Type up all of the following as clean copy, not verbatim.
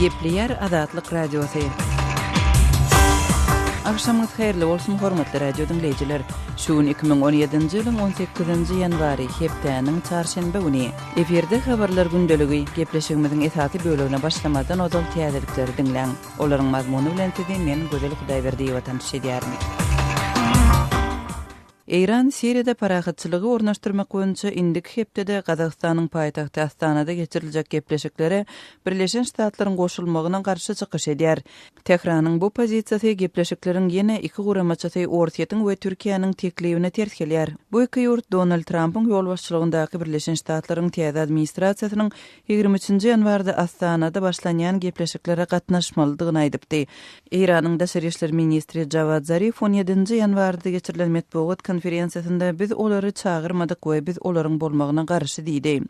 Gepleyer Adatlyk Radiosu. Akşamınız hayırlı olsun hormatly radio dinleyijiler. Şuun 2017-nji ýylyň 18-nji ýanwary hepdeniň çarşembe güni eferde habarlar gündeligi gepleşigimiziň esasy bölügine başlamadan ozal täzelikleri dinleň. Olaryň mazmuny bilen sizi men Gözel Hudaýberdi watandaş edýärim. Iran Siriýada parahatçylygy ornaşdyrmak boýunça indik hepdede Gazagstanyň paýtagty Astanada geçiriljek gepleşiklere Birleşen Ştatlaryň goşulmagyna garşy çykyş edýär. Tehranyň bu pozisiýasy gepleşikleriň ýene iki guramaçy Ortiýetiň we Türkiýanyň teklibine ters gelýär. Bu iki ýurt Donald Trumpyň ýol başçylygyndaky Birleşen Ştatlaryň täze administrasiýasynyň 23-nji ýanwarda Astanada başlanýan gepleşiklere gatnaşmalydygyny aýdypdy. Iranyň daşary işler ministri Javad Zarif 17-nji ýanwarda geçirilen matbuat konferensiýasynda biz olary çağırmadyk we biz olaryň bolmagyna garşy diýdi.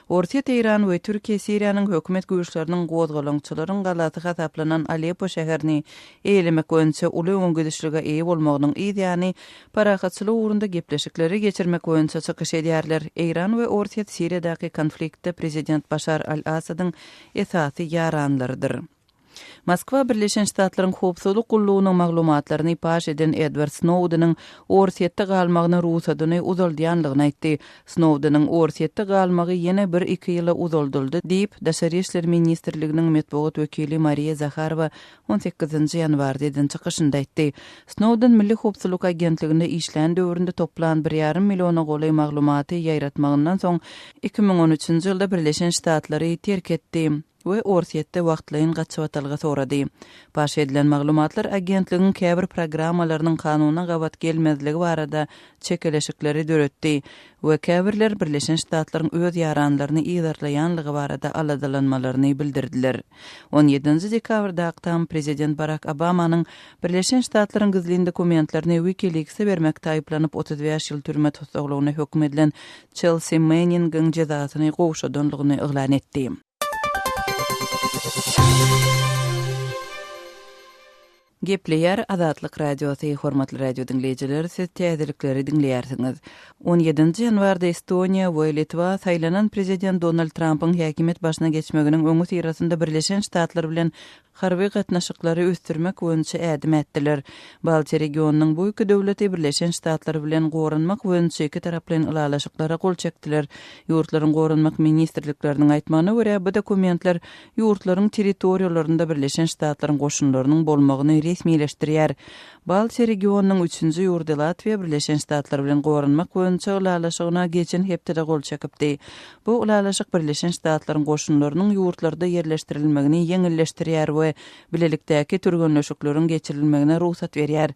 Ortiýet Iran we Türkiýe Siriýanyň hökümet güýçleriniň gozgalaňçylaryň galaty hasaplanan Aleppo şäherini eýlemek boýunça uly öňgödüşlige eýe bolmagynyň ýa-ni parahatçylyk ugrunda gepleşikleri geçirmek boýunça çykyş edýärler. Iran we Ortiýet Siriýadaky konfliktde prezident Başar al-Asadyň esasy ýaranlarydyr. Moskwa Birleşen Ştatlaryň howpsuzlyk gullugynyň maglumatlaryny paş eden Edward Snowden'yň Ortiýetde galmagyny ruhsatyny uzaldýanlygyny aýtdy. Snowden'yň Ortiýetde galmagy ýene 1-2 ýyla uzaldyldy diýip Daşary işler ministrliginiň matbuat wekili Mariya Zakharova 18-nji ýanwarda eden çykyşynda aýtdy. Snowden Milli Howpsuzlyk Agentliginde işlän döwründe toplan 1,5 milliona goly maglumaty ýaýratmagyndan soň 2013-nji ýylda Birleşen Ştatlary terk etdi we Ortiýetde wagtlaýyn gaçywatalga sorady. Baş edilen maglumatlar agentligiň käbir programmalarynyň kanunyna gabat gelmezligi barada çekeleşikleri döretdi we käbirler Birleşen Ştatlaryň öz ýaranlaryny ýygyrlaýanlygy barada aladalanmalaryny bildirdiler. 17-nji dekabrda Aktam prezident Barack Obamanyň Birleşen Ştatlaryň gizli dokumentlerini WikiLeaks'e bermekde aýplanyp 35 ýyl türme tutsaklagyna hökm edilen Chelsea Manning'in jazasyny gowşadanlygyny eglan etdi. Gepleyer Adatlyk Radiosu hormatly radio dinleyijiler, siz täzelikleri dinleýärsiňiz. 17-nji ýanwarda Estoniýa we Litwa saýlanan prezident Donald Trumpyň häkimet başyna geçmeginiň öňü syrasynda Birleşen Ştatlar bilen harby gatnaşyklary ösdürmek boýunça ädim etdiler. Balti regionunyň bu iki döwleti Birleşen Ştatlar bilen gorunmak boýunça iki taraplyň ulalaşyklara gol çekdiler. Ýurtlaryň gorunmak ministrlikleriniň aýtmagyna görä, bu dokumentler ýurtlaryň territoriýalarynda Birleşen Ştatlaryň goşunlarynyň bolmagyny resmileşdirýär. Balti regionunyň 3-nji ýurdy Latwiýa Birleşen Ştatlar bilen gorunmak boýunça ulalaşygyna geçen hepde gol çekipdi. Bu ulalaşyk Birleşen Ştatlaryň goşunlarynyň ýurtlarda ýerleşdirilmegini ýeňilleşdirýär we bilelikdäki türgünleşikleriň geçirilmegine ruhsat berýär.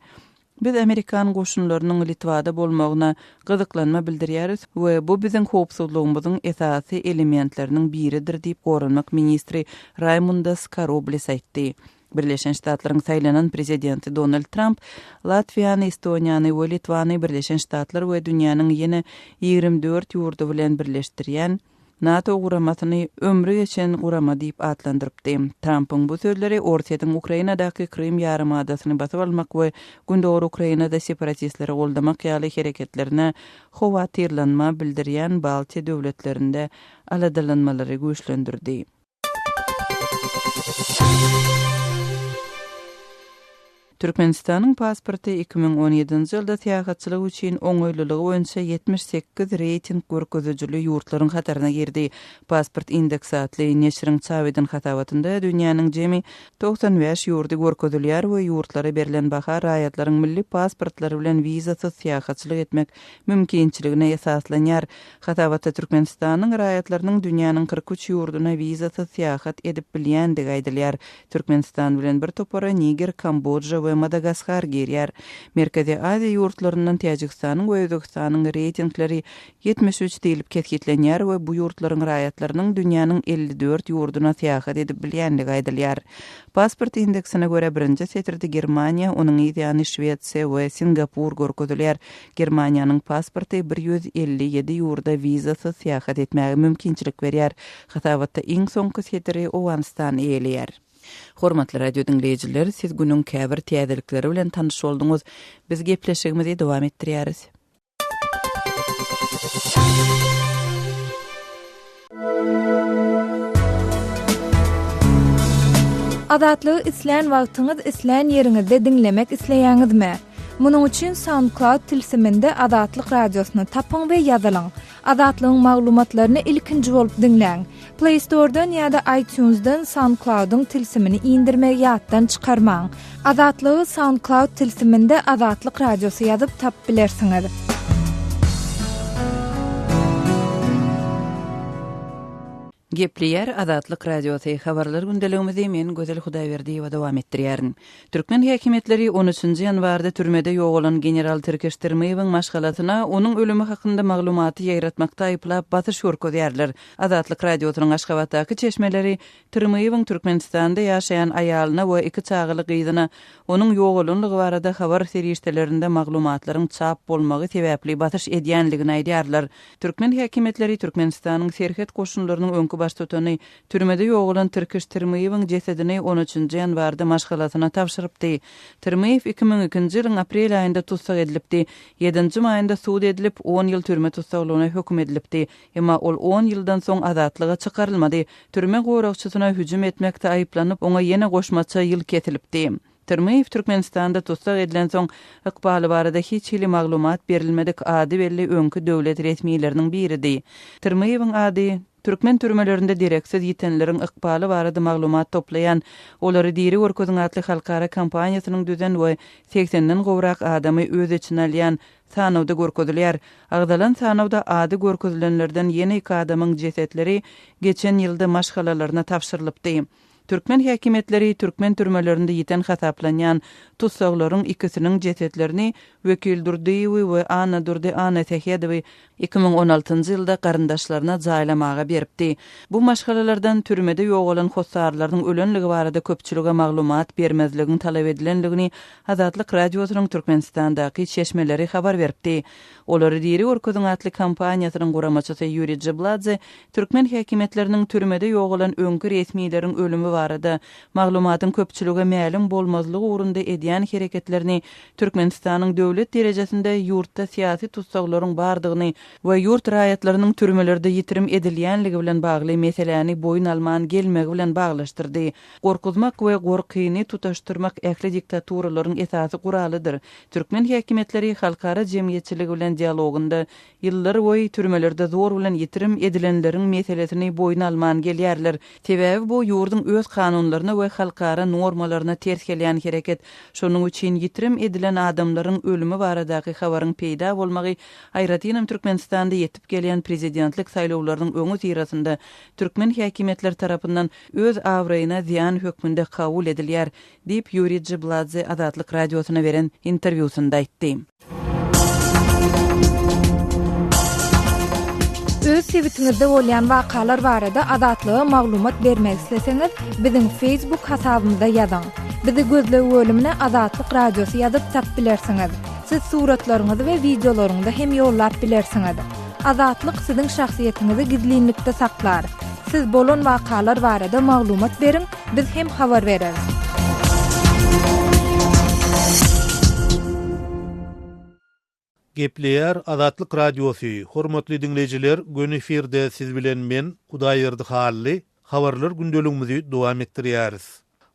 Biz Amerikan goşunlarynyň Litwada bolmagyna gyzyklanma bildirýäris we bu biziň howpsuzlygymyzyň esasy elementleriniň biridir diýip gorunmak ministri Raimundas Karoblis aýtdy. Birleşen Ştatlaryň saýlanan prezidenti Donald Trump Latwiýany, Estoniýany we Litvany Birleşen Ştatlar we dünýäniň ýene 24 ýurdy bilen birleşdirýän NATO guramasyny ömrü geçen gurama diýip atlandyrypdy. Trumpyň bu sözleri Ortiýetiň Ukrainadaky Krym ýarymadasyny basyp almak we gündöwür Ukrainada separatistleri goldamak ýaly hereketlerine howatyrlanma bildirýän Balti döwletlerinde aladalanmalary güýçlendirdi. Türkmenistanyň pasporty 2017-nji ýylda tägatçylyk üçin oňoýlulygy boýunça 78 reyting görkezijili ýurtlaryň hataryna girdi. Pasport indeksi adly neşriň çap eden hatawatynda dünýäniň jemi 95 ýurdy görkezilýär we ýurtlara berilen baha raýatlaryň milli pasportlary bilen wizasyz tägatçylyk etmek mümkinçiligine esaslanýar. Hatawatda Türkmenistanyň raýatlarynyň dünýäniň 43 ýurduna wizasyz tägat edip bilýändigi aýdylýar. Türkmenistan bilen bir topara Niger, Kambodja Madagaskar girýär. Merkezi Aziýa ýurtlaryndan Täjikistanyň we Özbekistanyň reytingleri 73 diýilip ketgitlenýär we bu ýurtlaryň raýatlarynyň dünýäniň 54 ýurduna tägat edip bilýändigi aýdylýar. Pasport indeksine göre birinji setirde Germaniýa, onuň ýa-ni Şwetsiýa we Singapur görkezilýär. Germaniýanyň pasporty 157 ýurda wizasyz tägat etmäge mümkinçilik berýär. Hatawatda iň soňky setiri Owganistan eýelýär. Hormatly radio dinleyijiler, siz günüň käbir täzelikleri bilen tanyş bolduňyz. Biz gepleşigimizi dowam etdirýäris. Adatlygy isleýän wagtyňyz isleýän ýeriňizde dinlemek isleýäňizmi? Munuň üçin SoundCloud tilsiminde Adatlyk radiosyny tapyň we ýazylaň. Adatlygyň maglumatlaryny ilkinji bolup dinleň. Play Store'dan ýa-da iTunes'dan SoundCloud'un tilsimini indirmek ýatdan çykarmaň. Adatlygy SoundCloud tilsiminde Adatlyk radiosy ýazyp tap bilersiňiz. Gepliyer Adatlyk radiosy habarlar gündeligimizi men Gözel Hudaýberdiýewa dowam etdirýärin. Türkmen häkimetleri 13-nji ýanwarda türmede ýok bolan general Türkeş Termeýewiň maşgalatyna onuň ölümi hakynda maglumaty ýaýratmakda aýplap batyş görkezýärler. Adatlyk radiosynyň Aşgabatdaky çeşmeleri Termeýewiň Türkmenistanda ýaşaýan aýalyna we iki çagyly gyzyna onuň ýok bolanlygy barada habar serişdelerinde maglumatlaryň çap bolmagy sebäpli batyş edýänligini aýdýarlar. Türkmen häkimetleri Türkmenistanyň serhet goşunlarynyň öňkü baş tutany türmede ýok bolan Türkeş Termeýewiň jesedini 13-nji ýanwarda maşgalatyna tapşyrypdy. Termeýew 2002-nji ýylyň aprel aýynda tutsak edilipdi. 7-nji maýynda suud edilip 10 ýyl türme tutsaklygyna hökm edilipdi. Emma ol 10 ýyldan soň azatlyga çykarylmady. Türme gorakçysyna hüjüm etmekde aýplanyp oňa ýene goşmaça ýyl ketilipdi. Termeýew Türkmenistanda tutsak edilen soň ykbaly barada hiç hili maglumat berilmedik ady belli öňkü döwlet resmiýetleriniň biridi. Termeýewiň ady Türkmen türmelerinde direksiz ýitenleriň ykbaly barada maglumat toplayan, olary diri görkezin atly halkara kampaniýasynyň düzen we 80-den gowrak adamy öz içine alýan sanawda görkezilýär. Agdalan sanawda ady görkezilenlerden ýene 2 adamyň jesetleri geçen ýylda maşgalalaryna tapşyrylypdy. Türkmen häkimetleri Türkmen türmelerinde ýiten hasaplanýan tutsaglaryň ikisiniň jesetlerini Wekil Durdiýew we Ana Durdy Ana Tehedewi 2016-njy ýylda garyndaşlaryna jaýlamaga beripdi. Bu maşgalalardan türmede ýok bolan hossarlaryň ölenligi barada köpçülige maglumat bermezligini talap edilenligini Azatlyk radiosynyň Türkmenistandaky çeşmeleri habar beripdi. Olary diri görkezin atly kampaniýasynyň guramaçysy Yuri Jibladze Türkmen häkimetleriniň türmede ýok bolan öňkü resmiýetleriň ölümi barada maglumatyň köpçülige ma'lum bolmazlygy urunda edýän hereketlerini Türkmenistanyň döwlet derejesinde ýurtda syýasy tutsaklaryň bardygyny we ýurt raýatlarynyň türmelerde ýitirim edilýänligi bilen bagly meseleni boyun alman gelmegi bilen baglaşdyrdy. Gorkuzmak we gorkyny tutaşdyrmak ähli diktaturaryň esasy guralydyr. Türkmen häkimetleri halkara jemgyýetçiligi bilen dialogunda ýyllar boýy türmelerde zor bilen ýitirim edilenleriň meselesini boyun alman gelýärler. Sebäbi bu ýurdun öz kanunlaryna we halkara normalaryna ters gelýän hereket. Şonuň üçin ýitirim edilen adamlaryň ölümi baradaky habaryň peýda bolmagy aýratynam Türkmenistanda ýetip gelýän prezidentlik saýlawlarynyň öňü tirasynda türkmen häkimetleri tarapyndan öz awraýyna ziýan hökmünde kabul edilýär, diýip Yuri Jibladze Adatlyk radiosyna beren interwýusynda aýtdy. Öz tweetingizde bolýan wakalar barada adatlyga maglumat bermek isleseňiz, biziň Facebook hasabymyza ýazyň. Bizi gözlegi bölümine Adatlyk radiosy ýazyp tap bilersiňiz. Siz suratlaryňyzy we videolaryňyzy hem ýollap bilersiňiz. Azatlyk siziň şahsiýetiniňizi gizlinlikde saklar. Siz bolan wakalar barada maglumat beriň, biz hem habar bereriz. Gepleýär Adatlyk radiosy. Hormatly dinleýijiler, gün efirde siz bilen men Hudaýberdi Hally habarlar gündeligimizi dowam etdirýäris.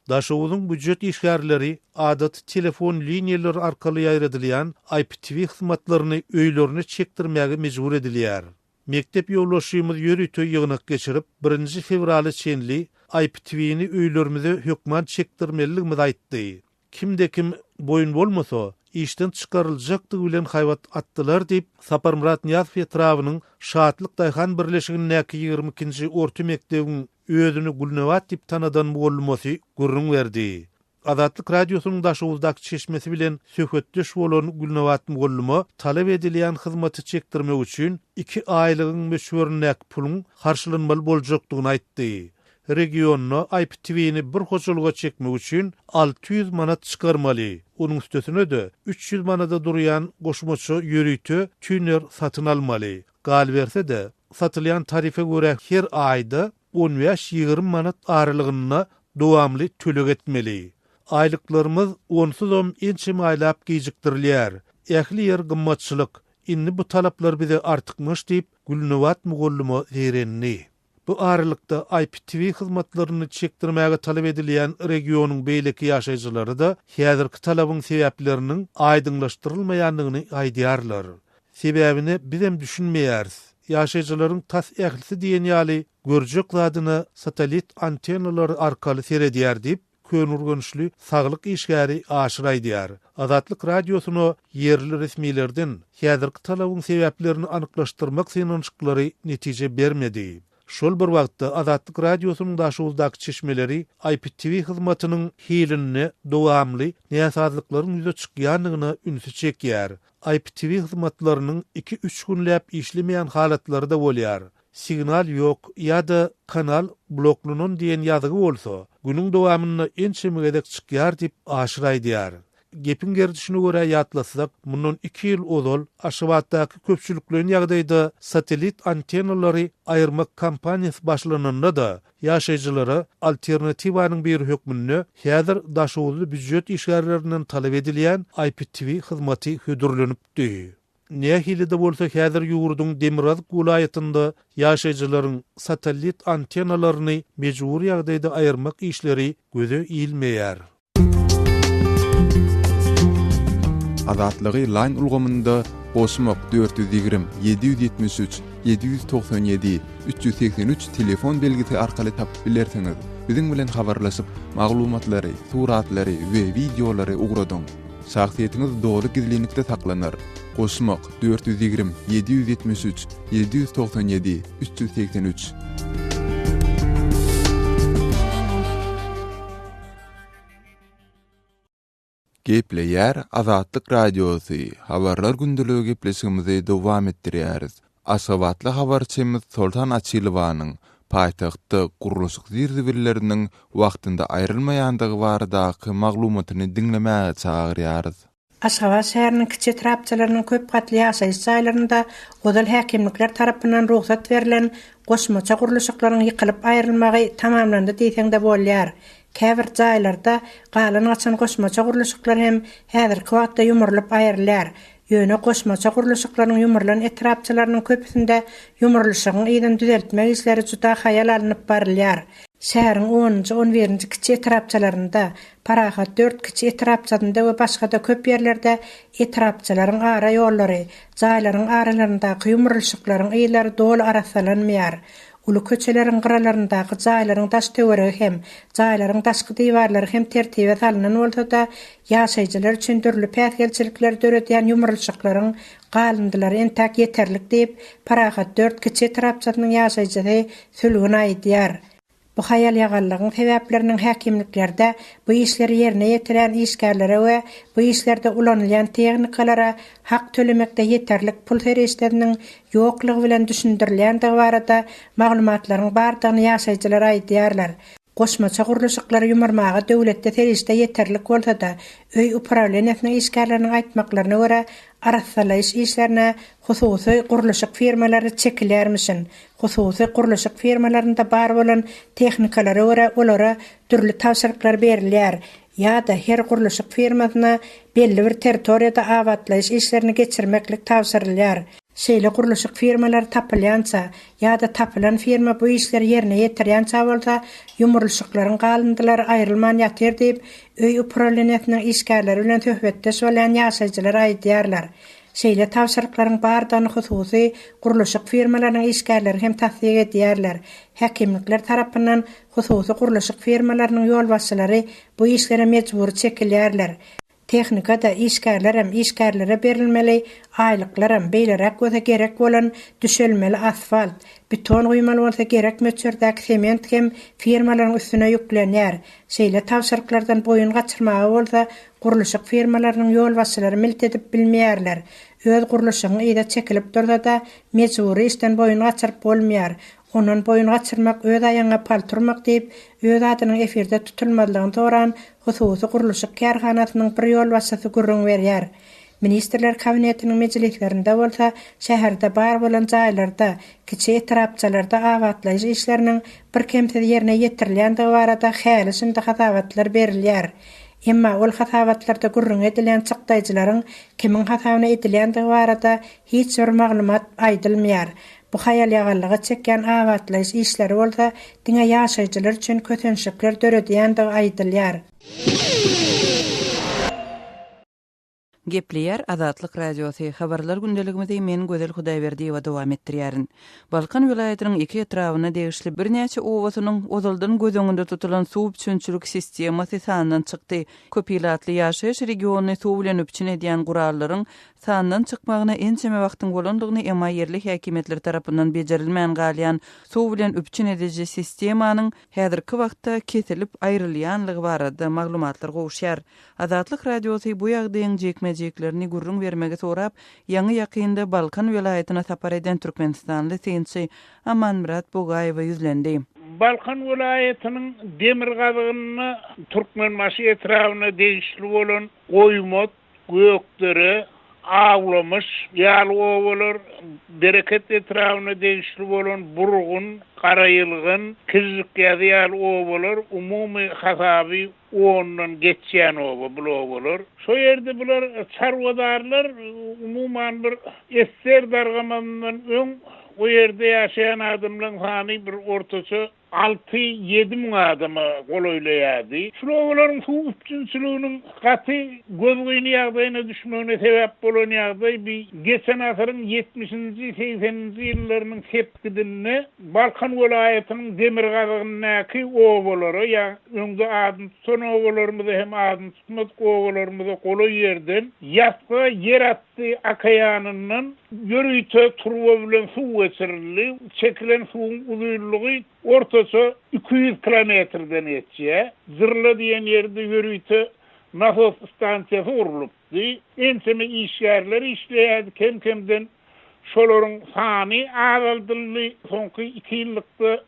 Daşowuzyň büdjet işgärleri adat telefon liniýeleri arkaly ýaýradylýan IPTV hyzmatlaryny öýlerine çekdirmäge mejbur edilýär. Mektep ýollaşýymyz ýörütü ýygynyk geçirip 1 fevraly çenli IPTV-ni öýlerimize hökman çekdirmeligimizi aýtdy. Kimde kim boyun bolmasa işten çıkarılacakdı bilen hayvat attılar diýip Sapar Murat Niýazow etrawynyň Şatlyk Daýhan birleşiginiň 22-nji orta mekdebiň özüni Gulnewat diýip tanadan bolmasy gurrun berdi. Adatlyk radiosynyň daşowuzdaky çeşmesi bilen söhbetdeş bolan Gulnewat mugallymy talap edilýän hyzmaty çekdirmek üçin 2 aýlygyň meşhurnak puluň harçlanmaly boljakdygyny aýtdy. Regionna IPTV-ni bir hoşulga çekmek üçin 600 manat çıkarmaly. Onun üstesine de 300 manada durýan goşmaçy ýörütü tüner satyn almaly. Gal berse de satylýan tarife görä her aýda 15-20 manat aralygyna dowamly tölek etmeli. Aýlyklarymyz onsuzam ençem aýlap gijikdirilýär. Ähli ýer gymmatçylyk, inni bu talaplar bize artykmyş diýip Gulnewat mugallymy erenni. Bu aralıkta IPTV hyzmatlaryny çekdirmäge talep edilen regionuň beýleki ýaşaýjylary da häzirki talabyň sebäpleriniň aýdyňlaşdyrylmaýanlygyny aýdýarlar. Sebäbini bizem düşünmeýäris. Ýaşaýjylaryň tas ählisi diýen ýaly görjek zadyny satelit antenalary arkaly seredýär diýip könürgönüşli saglyk işgäri aşyraýdýar. Azatlyk radiosyny yerli resmilerden häzirki talabyň sebäplerini anyklaşdyrmak synanyşyklary netije bermedi. Şol bir wagtda Azatlyk radiosynyň daşuwyldaky çeşmeleri IPTV hyzmatynyň hilinini dowamly näsazlyklaryň ýüze çykýanlygyny ünsü çekýär. IPTV hyzmatlarynyň 2-3 günläp işlemeýän halatlary da bolýar. Signal ýok ýa-da kanal bloklanyn diýen ýazygy bolsa, günüň dowamyny ençemegedek çykýar diýip aşyraýdýar. Gepin gerdişine göre ýatlasak, mundan 2 ýyl ozal Aşgabatdaky köpçüliklerin ýagdaýda satelit antenalary aýyrmak kampaniýasy başlananda da ýaşaýjylara alternatiwanyň bir hökmünde häzir daşuwly büdjet işgärlerinden talep edilýän IPTV hyzmaty hödürlenipdi. Nähilide bolsa häzir ýurduň Demirazk welaýatynda ýaşaýjylaryň satelit antenalaryny mejbur ýagdaýda aýyrmak işleri göze ilmeýär. Azatlygy line ulgamynda Osmok 420 773 797 383 telefon belgisi arkaly tapyp bilersiňiz. Biziň bilen habarlaşyp maglumatlary, suratlary we videolary ugradyň. Şahsiýetiniz dogry gizlilikde saklanır. Osmok 420 773 797 383. Gepleýär Azatlyk radiosy. Habarlar gündeligi gepleşigimizi dowam etdirýäris. Aşgabatly habarçymyz Soltan Açylowanyň paýtagtda gurulşyk zirzibilleriniň wagtynda aýrylmaýandygy baradaky maglumatyny dinlemäge çagyrýarys. Aşgabat şäheriniň kiçik trapçylarynyň köp gatly ýaşaýyş jaýlarynda godal häkimlikler tarapyndan ruhsat berilen goşmaça gurulşyklaryň ýykylyp aýrylmagy tamamlandy diýsende bolýar. Käbir jaýlarda galan açan goşmaça gurulşyklar hem häzirki wagtda ýumurlyp aýrylýar. Ýöne goşmaça gurulşyklaryň ýumurlan etrapçylarynyň köpüsinde ýumurlyşygyň ýydan düzeltmek işleri juda haýal alynıp barylýar. Şäheriň 10-njy 11-nji kiçik etrapçylarynda, Parahat 4 kiçik etrapçysynda we başga-da köp ýerlerde etrapçylaryň ara ýollary, jaýlaryň aralaryndaky ýumurlyşyklaryň ýylary dol arasalanmaýar. Ulu köçelerin gıralarındaky jaýlaryň daş töweregi hem jaýlaryň daşky diwarlary hem tertibe salynan bolsa da ýaşaýjylar üçin türlü päsgelçilikler döredýän ýumurlyşyklaryň galındylary entäk ýeterlik diýip Parahat 4 kiçik trapçysynyň ýaşaýjysy sülgün aýdýar. Bu haýal ýagallygyň sebäpleriniň häkimliklerde bu işleri ýerine ýetiren işgärlere we bu işlerde ulanylýan tehnikalara hak tölemekde ýeterlik pul serişleriniň ýoklugy bilen düşündirilýändigi barada maglumatlaryň bardygyny ýaşaýjylar aýdýarlar. Goşmaça gurulşyklary ýumurmaga döwletde serişde ýeterlik bolsa da öý upravleniýasynyň işgärleriniň aýtmaklaryna görä arasalaýyş işlerine hususy gurulşyk firmalary çekilýärmişin. Hususy gurulşyk firmalarynda bar bolan tehnikalara görä olara türlü tawsirlikler berilýär. Ya da her gurulşyk firmasyna belli bir territoriýada awatlaýyş işlerini geçirmeklik tawsirlýär. Şeýle gurulşyk firmalar tapylýança ya da tapylan firma bu işleri ýerine ýetirýänçä bolsa ýumurlyşyklaryň galındylary aýrylman ýatyr diýip öý upravleniýasynyň işgärleri bilen töhbetdeş bolan ýaşaýjylar aýdýarlar. Şeýle tawsirliklaryň bardygyny hususy gurulşyk firmalaryň işgärleri hem tasdiq edýärler. Häkimlikler tarapyndan hususy gurulşyk firmalaryň ýolbaşçylary bu işlere mejbur çekilýärler. Tehnikada işgärlere berilmeli, aýlyklar beýlerek bolsa gerek bolan düşelmeli asfalt, beton goýmaly bolsa gerek möçürdäki sement hem firmalaryň üstüne ýüklenýär. Şeýle tawsirliklerden boyun gaçyrmagy bolsa gurulşyk firmalarynyň ýolbaşçylary milt edip bilmeýärler. Öz gurulşygyny ýa-da çekilip dursa da mejburi işden boyun gaçyryp bolmaýar. Onun boyun gaçyrmak öz aýaňa palturmak diýip öz adynyň efirde tutulmadygyny toran hususy gurulşyk kärhanasynyň bir ýolbaşçysy gurrun berýär. Ministrler kabinetiniň mejlislerinde bolsa şäherde bar bolan jaýlarda kiçik etrapçylarda awatlaýyş işleriniň bir kemsel ýerine ýetirilýändigi barada häli şunda hatabatlar berilýär. Emma ol hatabatlarda gurrun edilen çykdaýjylaryň kimin hatawyna edilýändigi barada hiç bir maglumat aýdylmaýar. Bu hayal ýagallyga çekýän awatlaýyş işleri bolsa, diňe ýaşaýjylar üçin kötenşikler döredýän de aýdylýar. Gepleýär Azatlyk Radiosy habarlar gündeligimizde men Gözel Hudaýberdi we dowam etdirýärin. Balkan vilayatynyň iki etrawyna degişli birnäçe owasynyň ozaldan göz öňünde tutulan suw üçünçülük sistemasy sandan çykdy. Köpilatly ýaşaýyş regionuny suw bilen üçin edýän gurallaryň sandan çykmagyna ençeme wagtyň bolandygyny emma yerli häkimetler tarapyndan bejerilmän galýan suw bilen üçin edici sistemanyň häzirki wagtda kesilip aýrylýanlygy barada maglumatlar gowşýar. Azatlyk Radiosy bu ýagdaýyň jekmejeklerini gurrun bermege sorap, ýangy ýakynda Balkan vilayatyna sapar eden Türkmenistanly synçy Amanmurat Bogaýew ýüzlendi. Balkan vilayatynyň demir gazygyny Türkmenmaşy etrawyna degişli bolan Goýmot, Gökdere, Awlamış, ýaly owalar, bereket etrawyna degişli bolan Burgun, Garayılgın, Kizlik ýaly owalar umumy hasaby 10-dan geçýän owalar. Şo ýerde bular çarwadarlar umumyň bir esser dargamandan öň o ýerde ýaşaýan adamlaryň sany bir ortaça 6-7 min adama goloýlaýardy. Şolaryň suw üçünçülüğiniň gaty gözgüni ýagdaýyna düşmegine sebäp bolan ýagdaý bir geçen asyryň 70-nji 80-nji ýyllarynyň sepkidini Balkan vilayatynyň demir gazygynyňky owalary ýa öňde adyny tutan owalarymyzy hem adyny tutmaz owalarymyzy goloý ýerden ýasga yer atdy akaýanynyň ýörüýte turwa bilen suw geçirildi. Çekilen suwun uzunlygy ortaça 200 kilometrden geçýär. Zırla diýen ýerde ýörüýte nasos stansiýasy urulupdy. Ençeme işgärler işleýärdi kemkemden. Şolaryň sany azaldyly soňky 2 ýyllykda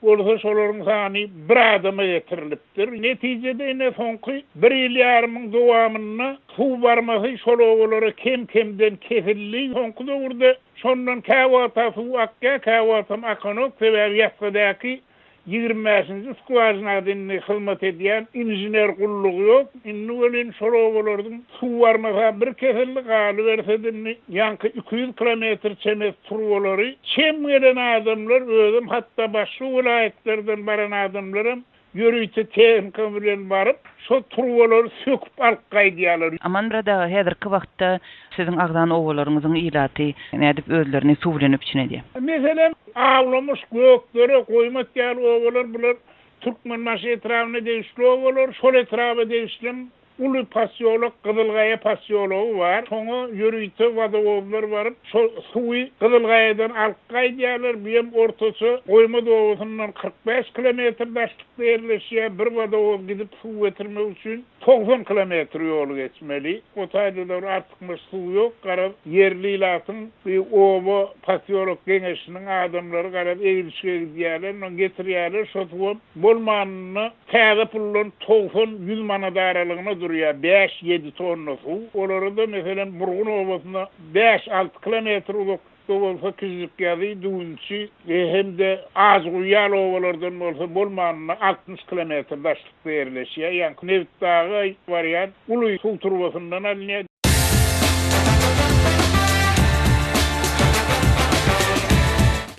bolsa şolaryň sany bir adama getirilipdir. Netijede ene soňky 1 ýyl ýarymyň dowamyna suw barmasy şolawlara kemkemden kesildi. Soňky döwürde şondan käwata suw akka, käwatam akanok sebäbi ýasgadaky 25-nji skwaryna adynny hyzmat edýän inженер gullugy ýok. Inni welin şolawalardyň suw barmasa bir kesildi galy bersedini ýanky 200 kilometr çemes turwalary çem gelen adamlar özüm hatda başga vilayetlerden baran adamlarym ýörüýte tehnika bilen baryp şo turwalary söküp alyp gaýdýarlar. Amanrada häzirki wagtda siziň agdan owalaryňyzyň ilaty nädip özlerini suw bilen üçin edýär. Meselen Awlamış, Gökdere, Goýmot ýaly owalar bular Türkmenmaşy etrawyna degişli owalar, şol etrawyna degişli Ulu pasyolog, Kızılgaya pasyologu var. Soňa ýörüýte wadawlar baryp, şo suwy Kızılgayadan alyp gaýdýarlar. Beýem ortaça Goýmot owasyndan 45 kilometr daşlykda ýerleşýär. Bir wadaw gidip suw getirmek üçin 90 kilometr ýol geçmeli. O taýdalar artykmış suw ýok. Garap yerli ilatyň bir owa pasyolog geňeşiniň adamlary garap egilişe gidýärler, onu getirýärler. Şo suw bolmanyny täze pullan 90-100 manat aralygyna durýar. 5-7 tonna suw. Olary da meselen Burgun owasyna 5-6 kilometr uzakda bolsa Kizlik ýaly Düwünçi hem de az ýaly owalardan bolsa bolmanyna 60 kilometr daşlykda ýerleşýär. Ýani Nevitdagy barýan uly suw turbasyndan alınýar.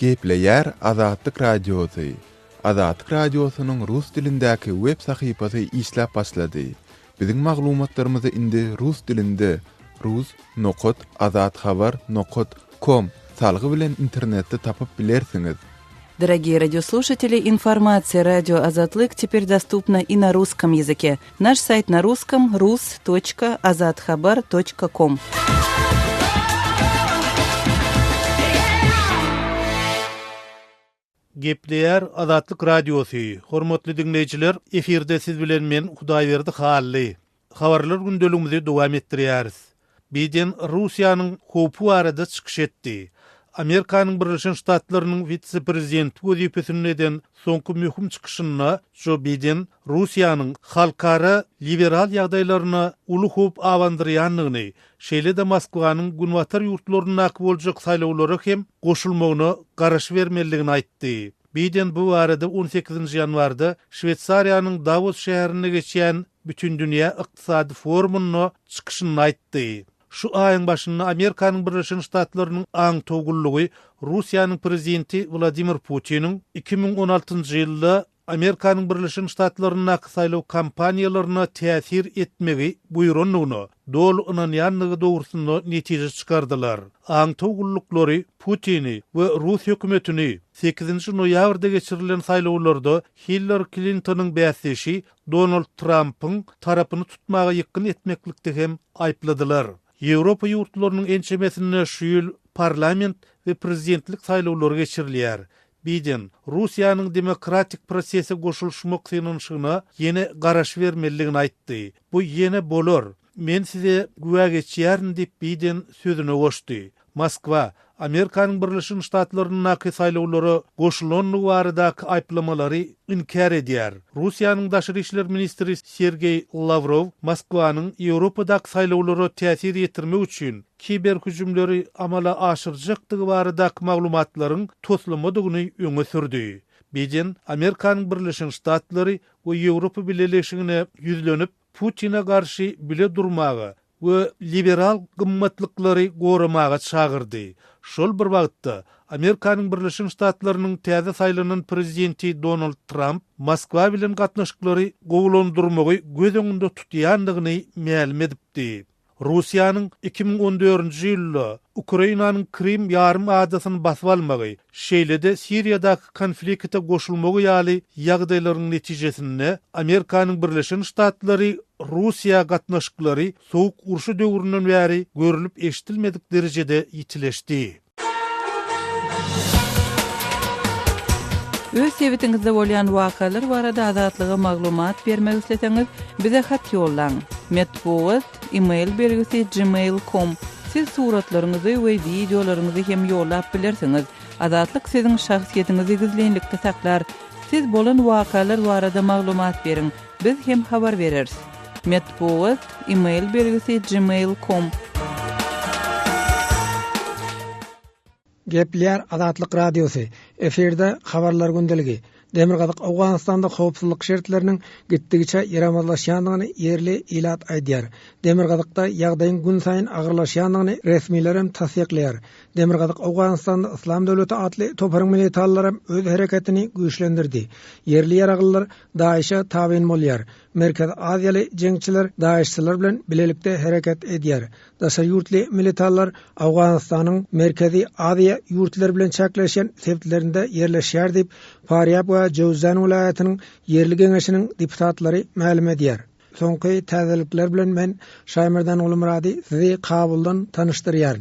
Gepleýär Azatlyk Radiosy. Azatlyk Radiosynyň rus dilindäki web sahypasy işläp başlady. Biziň maglumatlarymyzy indi rus dilinde rus.azatxabar.com salgy bilen internetde tapyp bilersiňiz. Дорогие радиослушатели, информация «Радио Азатлык» теперь доступна и на русском языке. Наш сайт на русском rus.azatxabar.com. Gepleýär Azatlyk Radiosy. Hormatly dinleýijiler, efirde siz bilen men Hudaýberdi Hally. Habarlar gündeligimizi dowam etdirýäris. Biden Russiýanyň köpü arada çykyş etdi. Amerikanyň Birleşen Ştatlarynyň vitse-prezidenti wezipesini eden soňky möhüm çykyşyna Joe Biden Russiýanyň halkara liberal ýagdaýlaryna uly köp awandyrýanlygyny, şeýle de Moskwanyň günwatar ýurtlaryna boljak saýlawlara hem goşulmagyna garaş bermeligini aýtdy. Biden bu arada 18 ýanwarda Şwetsariýanyň Davos şäherine geçýän bütün dünýä ykdysady forumuny çykyşyny aýtdy. Şu ayın başında Amerikanyň Birleşen Ştatlarynyň aň togullugy Russiýanyň prezidenti Vladimir Putin'in 2016-njy ýylda Amerikanyň Birleşen Ştatlaryna saýlaw kampaniýalaryna täsir etmegi buýranlygyny dol ynanýanlygy dogrusynda netije çykardylar. Aň togulluklary Putin'i we Rus hökümetini 8-nji noýabrda geçirilen saýlawlarda Hillary Clinton'yň bäsleşi Donald Trump'yň tarapyny tutmaga ýakyn etmeklikde hem aýpladylar. Ýewropa ýurtlarynyň ençemesinde şu ýyl parlament we prezidentlik saýlawlary geçirilýär. Biden Russiýanyň demokratik prosese goşulşmak synanyşyna ýene garaş bermeligini aýtdy. Bu ýene bolar. Men size güwa geçýärin diýip Biden sözüne goşdy. Moskwa Amerikanyň Birleşen Ştatlarynyň saýlawlary goşulanlygy baradaky aýplamalary inkar edýär. Russiýanyň daşary işler ministri Sergey Lavrov Moskwanyň Ýewropadaky saýlawlary täsir ýetirmek üçin kiber hüjümleri amala aşyrjakdygy baradaky maglumatlaryň toslamadygyny öňe sürdi. Biden Amerikanyň Birleşen Ştatlary we Ýewropa Birleşigine ýüzlenip Putin'e karşı bile durmagy we liberal gymmatlyklary goramaga çağırdy. Şol bir wagtda Amerikanyň Birleşen Ştatlarynyň täze saýlanan prezidenti Donald Trump Moskwa bilen gatnaşyklary gowulandyrmagy göz öňünde tutýandygyny ma'lum edipdi. Russiýanyň 2014-nji ýylda Ukrainanyň Krim ýarym adasyny basyp almagy, şeýlede Siriýadaky konflikte goşulmagy ýaly ýagdaýlaryň netijesinde Amerikanyň Birleşen Ştatlary Russiýa gatnaşyklary sowuk urşy döwründen bäri görülip eşitilmedik derejede ýitileşdi. Öz sebetiňizde bolýan wakalar barada azatlyga maglumat bermek isleseňiz, bize hat ýollaň. Metbuat e-mail belgisi gmail.com. Siz suratlaryňyzy we videolaryňyzy hem ýollap bilersiňiz. Azatlyk siziň şahsiýetiniňizi gizlenlikde saklar. Siz bolan wakalar barada maglumat beriň. Biz hem habar bereriz. Metbuat e-mail belgisi gmail.com. Gepler Azatlyk Radiosu. Eferde habarlar gündeligi. Demirgazyk Awganistanda howpsuzlyk şertleriniň gitdigiçe ýaramazlaşýandygyny ýerli ilat aýdýar. Demirgazykda ýagdaýyň gün saýyn agyrlaşýandygyny resmiýler hem tasdikleýär. Demirgazyk Awganistanda Islam döwleti atly toparyň militärleri öz hereketini güýçlendirdi. Ýerli ýaragylar Daişe tabyn bolýar. Merkez Aziýaly jeňçiler Daişçiler bilen bilelikde hereket edýär. Daşary ýurtly militärler Awganistanyň merkezi Aziýa ýurtlar bilen çäkleşen sebitlerinde ýerleşýär diýip Faryab we Jowzan welaýatynyň ýerli geňeşiniň deputatlary ma'lum edýär. Soňky täzelikler bilen men Şaýmyrdan Ulumrady sizi Kabuldan tanışdyrýar.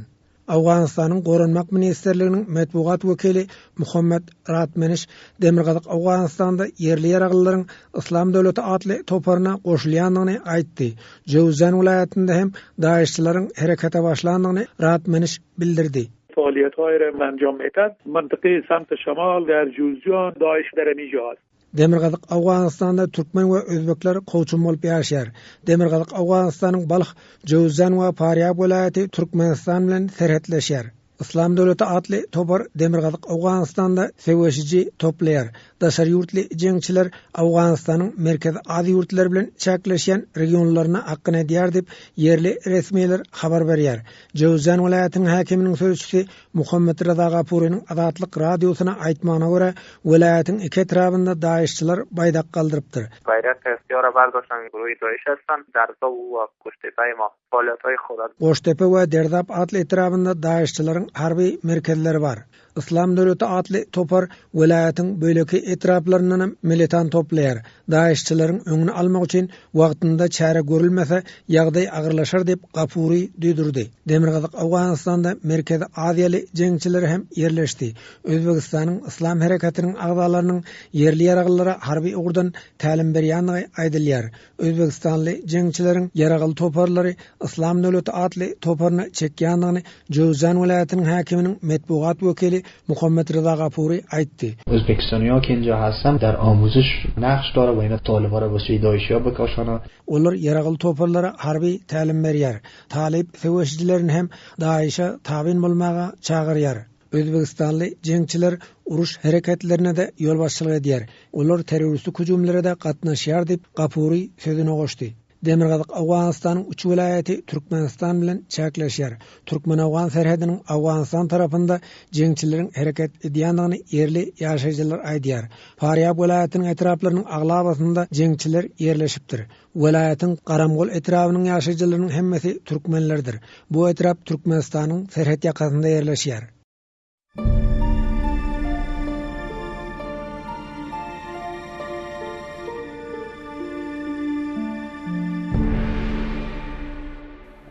Awganistanyň Goranmak ministerliginiň metbuat wekili Muhammed Ratmeniş Demirgazyk Awganistanda ýerli ýaragylaryň Islam döwleti atly toparyna goşulýandygyny aýtdy. Jowzan welaýatynda hem Daişçilerin herekete başlandygyny Ratmeniş bildirdi. فعالیت‌های را انجام می‌دهد. منطقه سمت شمال در جوزجان داعش در اینجا است. Demirgazyk Awganistanda türkmen we özbekler koçum bolup ýaşaýar. Demirgazyk Awganistanyň Balyk, Jowzan we Faryab welaýaty Türkmenistan bilen serhetleşýär. Islam döwleti atly topar Demirgazyk Awganistanda seweşici toplaýar. Daşary ýurtly jeňçiler Awganistanyň merkezi Aziýa ýurtlary bilen çäkleşen regionlaryna akyn edýär diýip ýerli resmiýetler habar berýär. Jowzan welaýatynyň häkiminiň sözçüsi Muhammed Reza Gapuryň Azatlyk radiosyna aýtmagyna görä, welaýatyň iki etrafynda Daişçiler baýdak galdyrypdyr. Bayrak ihtiyara bardاشتن گروه داعش هستند. درزا و قوشتپه ما فعالیت‌های خود Qoştepe we Derdap atly etrafynda Daişçilerin harby merkezleri bar. Islam döwleti atly topar welaýatyň böleki etraflaryndan militan toplaýar. Daişçilerin öňüni almak üçin wagtynda çäre görülmese ýagdaý agyrlaşar diýip Gapuri düýdürdi. Demirgazyk Awganistanda merkezi Aziýaly jeňçileri hem ýerleşdi. Özbegistanyň Islam hereketiniň agdalarynyň ýerli ýaragyllara harby ugurdan tälim berýänligi aýdylýar. Özbegistanly jeňçileriň ýaragyl toparlary Islam döwleti atly toparyny çekýändigini Jowzan welaýatynyň häkiminiň metbuat wekili Muhammed Reza Gapuri aýtdy. Özbekistan'a ki inja hasam der amuzish naqsh dara ve ina talibara ve Daişya bekaşana. Olar ýaragyl toparlara harby tälim berýär. Talip seweşijilerini hem Daişe tabyn bolmaga çağırýar. Özbekistanly jeňçiler uruş hereketlerine de ýol başçylyk edýär. Olar terroristlik hüjümlerine de gatnaşýar diýip Gapuri sözüne goşdy. Demirgazyk Awganystanyň 3 vilayaty Türkmenistan bilen çäkleşýär. Türkmen-Awgan serhediniň Awganystan tarapynda jeňçileriň hereket edýändigini yerli ýaşaýjylar aýdýar. Faryab vilayatynyň etraplarynyň aglabasynda jeňçiler ýerleşipdir. Vilayatyň Garamgol etrabynyň ýaşaýjylarynyň hemmesi türkmenlerdir. Bu etrap Türkmenistanyň serhed ýakasynda ýerleşýär.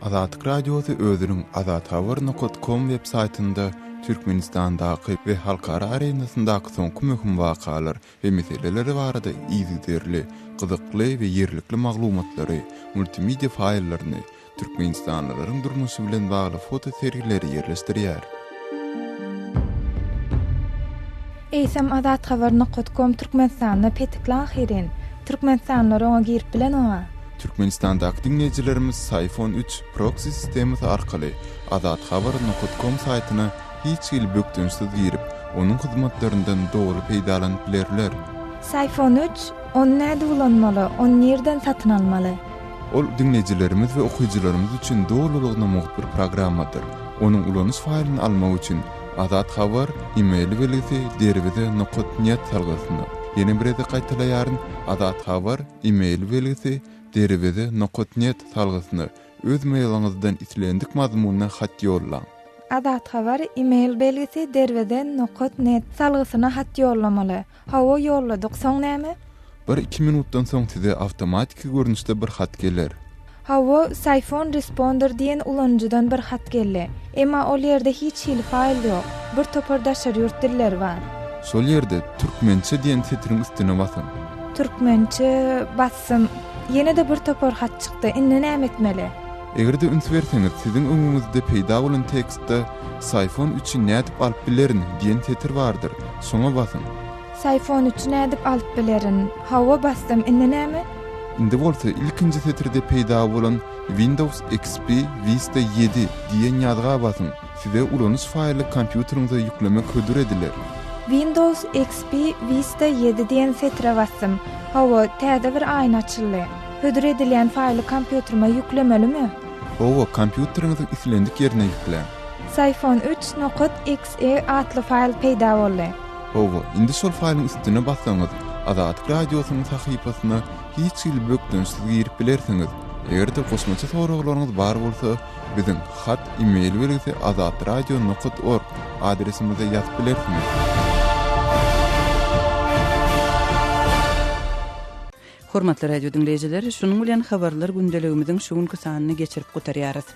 Azatlyk Radiosu özüniň azathabar.com web saytynda Türkmenistandaky we halkara arenasyndaky soňky möhüm wakalar we meseleleri barada ýygyderli, gyzykly we ýerlikli maglumatlary, multimedia faýllaryny, türkmenistanlylaryň durmuşy bilen bagly foto serileri ýerleşdirýär. Eýsem azathabar.com Türkmenistanyna petiklan hirin. Türkmenistanlar oňa girip bilen oňa. Türkmenistandaky dinleýijilerimiz iPhone 3 proxy sistemi arkaly azathabar.com saytyna hiç ýyl bökdünsiz girip, onuň hyzmatlaryndan dogry peýdalanyp bilerler. iPhone 3 onu näde bulanmaly, onu nerden satyn almaly? Ol dinleýijilerimiz we okuyjylarymyz üçin dogrulygyna muhit bir programmadyr. Onuň ulanyş faýlyny almak üçin Azat Habar e-mail belgisi derwede.net salgysyny. Ýene bir ede gaýtalaýaryn Azat Habar e-mail belgisi derwede.net salgysyny öz mailyňyzdan islendik mazmununa hat ýollaň. Azat Habar e-mail belgisi derwede.net salgysyna hat ýollamaly. Hawa ýolladyk, soň näme? 1-2 minutdan soň size awtomatik görnüşde bir hat geler. Hawa iPhone Responder diýen ulanjydan bir hat geldi. Emma ol ýerde hiç hil faýl ýok. Bir topar daşary ýurt diller bar. Şol ýerde türkmençe diýen setiriň üstüne basam. Türkmençe bassam, ýene de bir topar hat çykdy. Indi näme etmeli? Egerde üns berseňiz, siziň öňüňizde peýda bolan tekstde iPhone 3-i nädip alyp bilerin diýen setir bardyr. Şoňa basın. iPhone 3-i nädip alyp bilerin. Hawa bassam, indi näme? Indi bolsa ilkinji setirde peýda bolan Windows XP Vista 7 diýen ýazga basın. Size ulanyş faýly kompýuteriňize ýüklemek hödür ediler. Windows XP Vista 7 diýen setire bassam. Hawa täze bir aýna açyldy. Hödür edilen faýly kompýuterime ýüklemelimi? Owa kompýuteriňiziň islendik ýerine ýüklen. iPhone 3.exe atly faýl peýda boldy. Owa indi şol faýlyň üstüne bassaňyz, Azatlyk Radiosynyň sahypasyna hiç ýyl bökdünsiz girip bilersiňiz. Egerde goşmaça soraglaryňyz bar bolsa, biziň hat e-mail belgisi azatradio.org adresimize ýazyp bilersiňiz. Hormatly radio dinleýijiler, şunuň bilen habarlar gündeligimiziň şuňky sanyny geçirip gutarýarys.